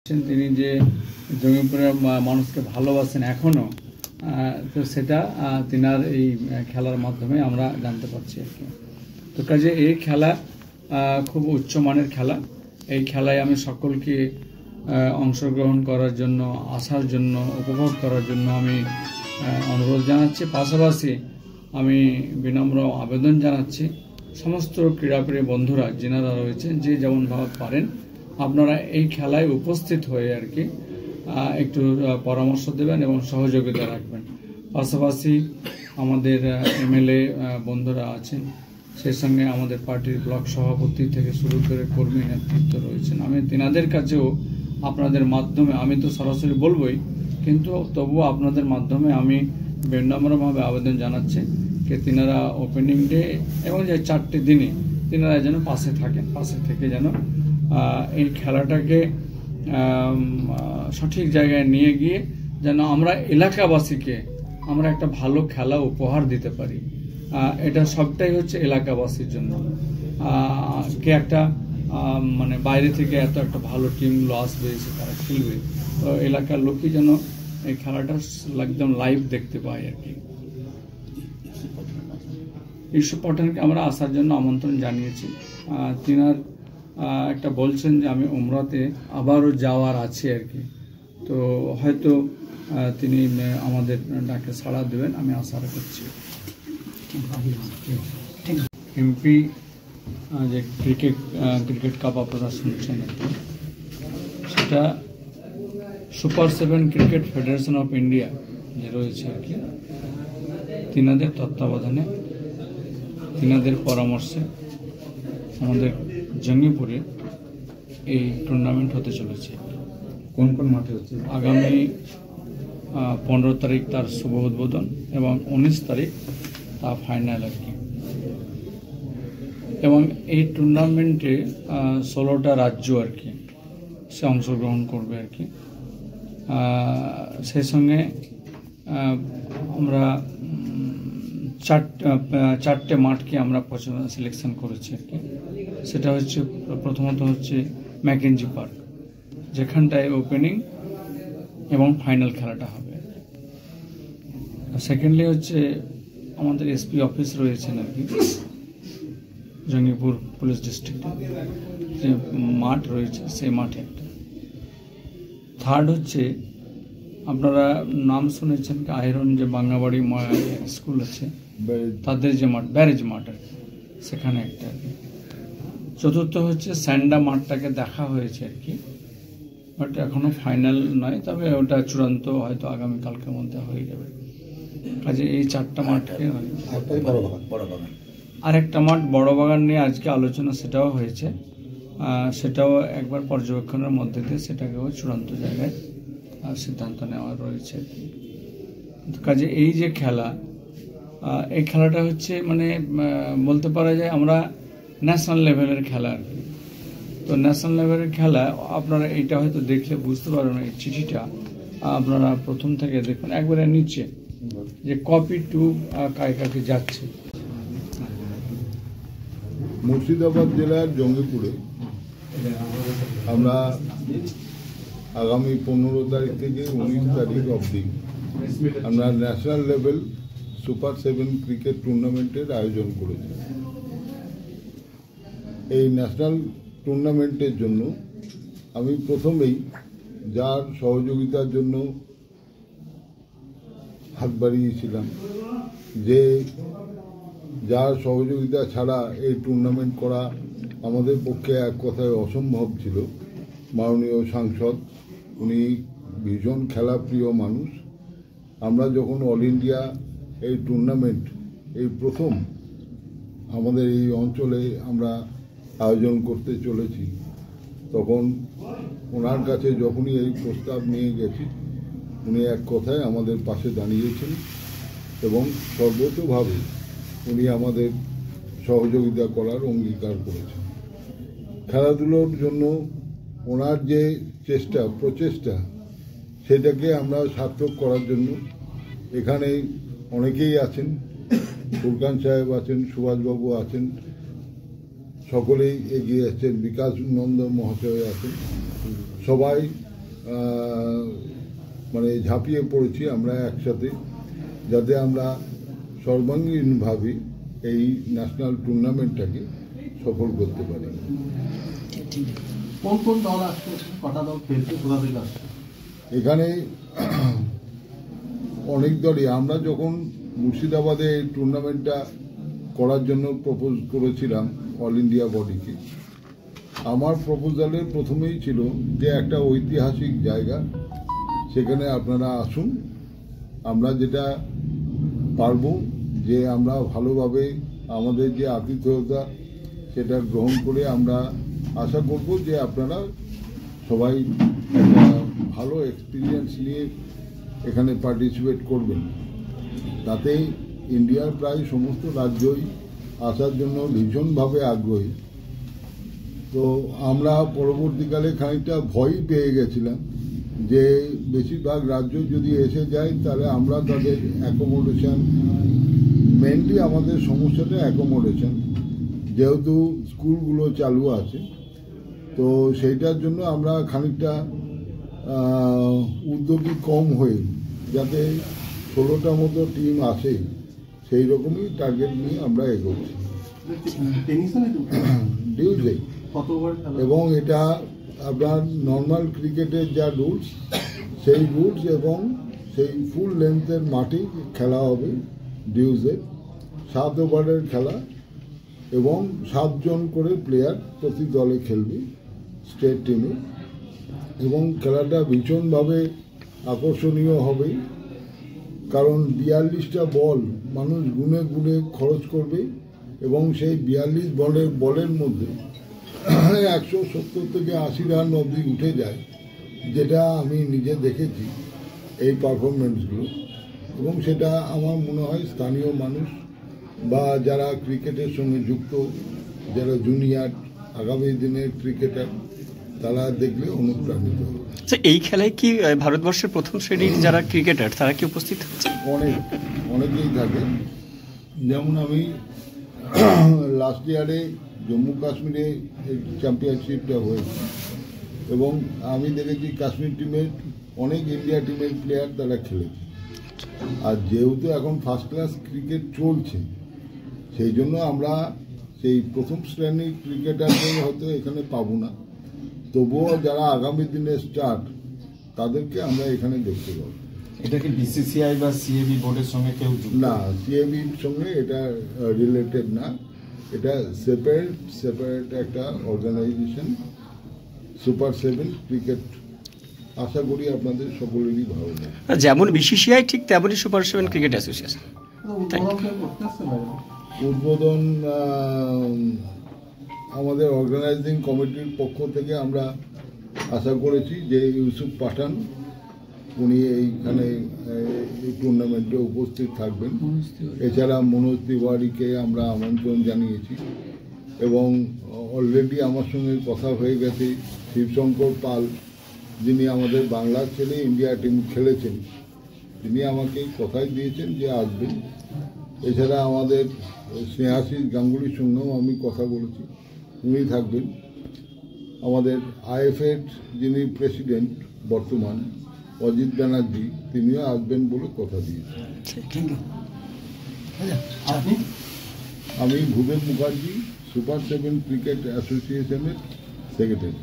তিনি যে জঙ্গিপুরের মানুষকে ভালোবাসেন এখনো, তো সেটা তিনার এই খেলার মাধ্যমে আমরা জানতে পারছি আর কি। তো কাজে এই খেলা খুব উচ্চমানের খেলা। এই খেলায় আমি সকলকে অংশগ্রহণ করার জন্য, আসার জন্য, উপভোগ করার জন্য আমি অনুরোধ জানাচ্ছি। পাশাপাশি আমি বিনম্র আবেদন জানাচ্ছি সমস্ত ক্রীড়াপ্রিয় বন্ধুরা যিনারা রয়েছেন, যে যেমনভাবে পারেন আপনারা এই খেলায় উপস্থিত হয়ে আর কি একটু পরামর্শ দেবেন এবং সহযোগিতা রাখবেন। পাশাপাশি আমাদের এমএলএ বন্ধুরা আছেন, সেই সঙ্গে আমাদের পার্টির ব্লক সভাপতি থেকে শুরু করে কর্মী নেতৃত্ব রয়েছেন। আমি তিনাদের কাছেও আপনাদের মাধ্যমে, আমি তো সরাসরি বলবই, কিন্তু তবুও আপনাদের মাধ্যমে আমি বিনম্রভাবে আবেদন জানাচ্ছি যে তিনারা ওপেনিং ডে এবং যে 4টি দিনে তিনারা যেন পাশে থাকেন, পাশে থেকে যেন এই খেলাটাকে সঠিক জায়গায় নিয়ে গিয়ে যেন আমরা এলাকাবাসীকে আমরা একটা ভালো খেলা উপহার দিতে পারি। এটা সবটাই হচ্ছে এলাকাবাসীর জন্য। কে একটা মানে বাইরে থেকে এত একটা ভালো টিমগুলো আসবে, এসে তারা খেলবে, তো এলাকার লোকই যেন এই খেলাটা একদম লাইভ দেখতে পায় আর কি। ইউসুফ পাঠানকে আমরা আসার জন্য আমন্ত্রণ জানিয়েছি। তিনার একটা বলছেন যে আমি উমরাতে আবারও যাওয়ার আছে আর কি, তো হয়তো তিনি আমাদের ডাকে সাড়া দেবেন, আমি আশা করছি। এমপি যে ক্রিকেট কাপ আপনারা শুনছেন, সেটা super 7 cricket federation of India যে রয়েছে আর কি, তিনাদের তত্ত্বাবধানে, তিনাদের পরামর্শে আমাদের জঙ্গিপুরে এই টুর্নামেন্ট হতে চলেছে। কোন কোন মাঠে হচ্ছে? আগামী 15 তারিখ তার শুভ উদ্বোধন এবং 19 তারিখ তা ফাইনাল আর কি। এবং এই টুর্নামেন্টে 16টা রাজ্য আর কি সে অংশগ্রহণ করবে আর কি। সেই সঙ্গে আমরা 4টে মাঠকে আমরা সিলেকশন করেছি আর কি। সেটা হচ্ছে প্রথমত হচ্ছে ম্যাকেঞ্জি পার্ক, যেখানটায় ওপেনিং এবং ফাইনাল খেলাটা হবে। সেকেন্ডলি হচ্ছে আমাদের এসপি অফিস রয়েছেন আর কি, জঙ্গিপুর পুলিশ ডিস্ট্রিক্টে যে মাঠ রয়েছে সেই মাঠে একটা। থার্ড হচ্ছে আপনারা নাম শুনেছেন আয়রন যে বাঙ্গাবাড়ি স্কুল আছে, তাদের যে মাঠ, ব্যারেজ মাঠ আর কি, সেখানে একটা আর কি। চতুর্থ হচ্ছে স্যান্ডা মাঠটাকে দেখা হয়েছে আর কি, বাট এখনো ফাইনাল নয়, তবে ওটা চূড়ান্ত হয়তো আগামীকালকের মধ্যে হয়ে যাবে। কাজে এই 4টা মাঠকে, আর একটা মাঠ বড় বাগান নিয়ে আজকে আলোচনা, সেটাও হয়েছে, সেটাও একবার পর্যবেক্ষণের মধ্যে দিয়ে সেটাকেও চূড়ান্ত জায়গায় সিদ্ধান্ত নেওয়া রয়েছে। কাজে এই যে খেলা, এই খেলাটা হচ্ছে মানে বলতে পারা যায় আমরা ন্যাশনাল লেভেলের খেলা আর কি। তো ন্যাশনাল লেভেলের খেলা আপনারা এইটা হয়তো দেখলে বুঝতে পারবেন, এই চিঠিটা আপনারা প্রথম থেকে দেখুন একবারে নিচে যে কপি টু কাকে যাচ্ছে। মুর্শিদাবাদ জেলার জঙ্গিপুরে আমরা আগামী 15 তারিখ থেকে 19 তারিখ অবধি আমরা ন্যাশনাল লেভেল সুপার 7 ক্রিকেট টুর্নামেন্টের আয়োজন করেছি। এই ন্যাশনাল টুর্নামেন্টের জন্য আমি প্রথমেই যার সহযোগিতার জন্য হাত বাড়িয়েছিলাম, যে যার সহযোগিতা ছাড়া এই টুর্নামেন্ট করা আমাদের পক্ষে এক কথায় অসম্ভব ছিল, মাননীয় সাংসদ, উনি ভীষণ খেলাপ্রিয় মানুষ। আমরা যখন অল ইন্ডিয়া এই টুর্নামেন্ট এই প্রথম আমাদের এই অঞ্চলে আমরা আয়োজন করতে চলেছি, তখন ওনার কাছে যখনই এই প্রস্তাব নিয়ে গেছি, উনি এক কথায় আমাদের পাশে দাঁড়িয়েছেন এবং সর্বতোভাবে উনি আমাদের সহযোগিতা করার অঙ্গীকার করেছেন। খেলাধুলোর জন্য ওনার যে প্রচেষ্টা, সেটাকে আমরা সার্থক করার জন্য এখানে অনেকেই আছেন, ফুরকান সাহেব আছেন, সুভাষবাবু আছেন, সকলেই এগিয়ে এসেছেন, বিকাশ নন্দ মহাশয় আছেন, সবাই মানে ঝাঁপিয়ে পড়েছি আমরা একসাথে, যাতে আমরা সর্বাঙ্গীনভাবে এই ন্যাশনাল টুর্নামেন্টটাকে সফল করতে পারি। কোন কোন দল আসছে, কটা দল খেলছে, কোথা থেকে আসছে? এখানে অনেক দলই, আমরা যখন মুর্শিদাবাদে এই টুর্নামেন্টটা করার জন্য প্রপোজ করেছিলাম অল ইন্ডিয়া বডিকে, আমার প্রপোজালের প্রথমেই ছিল যে একটা ঐতিহাসিক জায়গা, সেখানে আপনারা আসুন, আমরা যেটা পারবো যে আমরা ভালোভাবে আমাদের যে আতিথেয়তা সেটা গ্রহণ করে আমরা আশা করব যে আপনারা সবাই একটা ভালো এক্সপিরিয়েন্স নিয়ে এখানে পার্টিসিপেট করবেন। তাতে ইন্ডিয়ার প্রায় সমস্ত রাজ্যই আসার জন্য ভীষণভাবে আগ্রহী। তো আমরা পরবর্তীকালে খানিকটা ভয়ই পেয়ে গেছিলাম যে বেশিরভাগ রাজ্য যদি এসে যায় তাহলে আমরা তাদের অ্যাকোমোডেশন, মেনলি আমাদের সমস্যাটা অ্যাকোমোডেশন, যেহেতু স্কুলগুলো চালু আছে, তো সেইটার জন্য আমরা খানিকটা উদ্যোগী কম হয়ে যাতে 16টা মতো টিম আসে সেই রকমই টার্গেট নিয়ে আমরা এগোচ্ছি। ডিউজে এবং এটা আপনার নর্মাল ক্রিকেটের যা রুলস সেই রুলস এবং সেই ফুল লেন্থের মাঠেই খেলা হবে। ডিউজে 7 ওভারের খেলা এবং 7 জন করে প্লেয়ার প্রতি দলে খেলবে স্টেট টিমে, এবং খেলাটা ভীষণভাবে আকর্ষণীয় হবে, কারণ 42টা বল মানুষ গুনে গুনে খরচ করবে এবং সেই 42 বলের মধ্যে 170 থেকে 80 রান অবধি উঠে যায়, যেটা আমি নিজে দেখেছি এই পারফরমেন্সগুলো। এবং সেটা আমার মনে হয় স্থানীয় মানুষ বা যারা ক্রিকেটের সঙ্গে যুক্ত, যারা জুনিয়র আগামী দিনের ক্রিকেটার, তারা দেখলে অনুপ্রাণিত হবে। এই খেলায় কি ভারতবর্ষের প্রথম শ্রেণীর যারা ক্রিকেটার তারা কি উপস্থিত হচ্ছে? অনেকেই থাকে। যেমন আমি লাস্ট ইয়ারে জম্মু কাশ্মীরে চ্যাম্পিয়নশিপটা হয়েছে এবং আমি দেখেছি কাশ্মীর টিমের অনেক ইন্ডিয়া টিমের প্লেয়ার তারা খেলেছে। আর যেহেতু এখন ফার্স্ট ক্লাস ক্রিকেট চলছে, সেই জন্য আমরা সেই প্রথম শ্রেণীর ক্রিকেটারদের হয়তো এখানে পাবো না, তবুও যারা আগামী দিনে স্টার্ট তাদেরকে আমরা এখানে দেখতে পাবো। এটা কি বিসিসিআই বা সিএবি বোর্ডের সঙ্গে কেউ যুক্ত? না, সিএবির সঙ্গে এটা রিলেটেড না, এটা সেপারেট একটা অর্গানাইজেশন, সুপার 7 ক্রিকেট। আশা করি আপনাদের সকলেরই ভালো লাগে। যেমন বিসিসিআই ঠিক তেমনই সুপার 7 ক্রিকেট অ্যাসোসিয়েশন। উদ্বোধন আমাদের অর্গানাইজিং কমিটির পক্ষ থেকে আমরা আশা করেছি যে ইউসুফ পাঠান উনি এইখানে এই টুর্নামেন্টে উপস্থিত থাকবেন। এছাড়া মনোজ তিওয়ারিকে আমরা আমন্ত্রণ জানিয়েছি এবং অলরেডি আমার সঙ্গে কথা হয়ে গেছে শিবশঙ্কর পাল, যিনি আমাদের বাংলার ছেলে ইন্ডিয়া টিম খেলেছেন, তিনি আমাকে কথাই দিয়েছেন যে আসবেন। এছাড়া আমাদের স্নেহাশিস গাঙ্গুলির সঙ্গেও আমি কথা বলেছি, উনি থাকবেন। আমাদের আইএফএর যিনি প্রেসিডেন্ট বর্তমান অজিত ব্যানার্জি, তিনিও আসবেন বলে কথা দিয়েছেন। আমি ভূপেন মুখার্জি, সুপার 7 ক্রিকেট অ্যাসোসিয়েশনের সেক্রেটারি।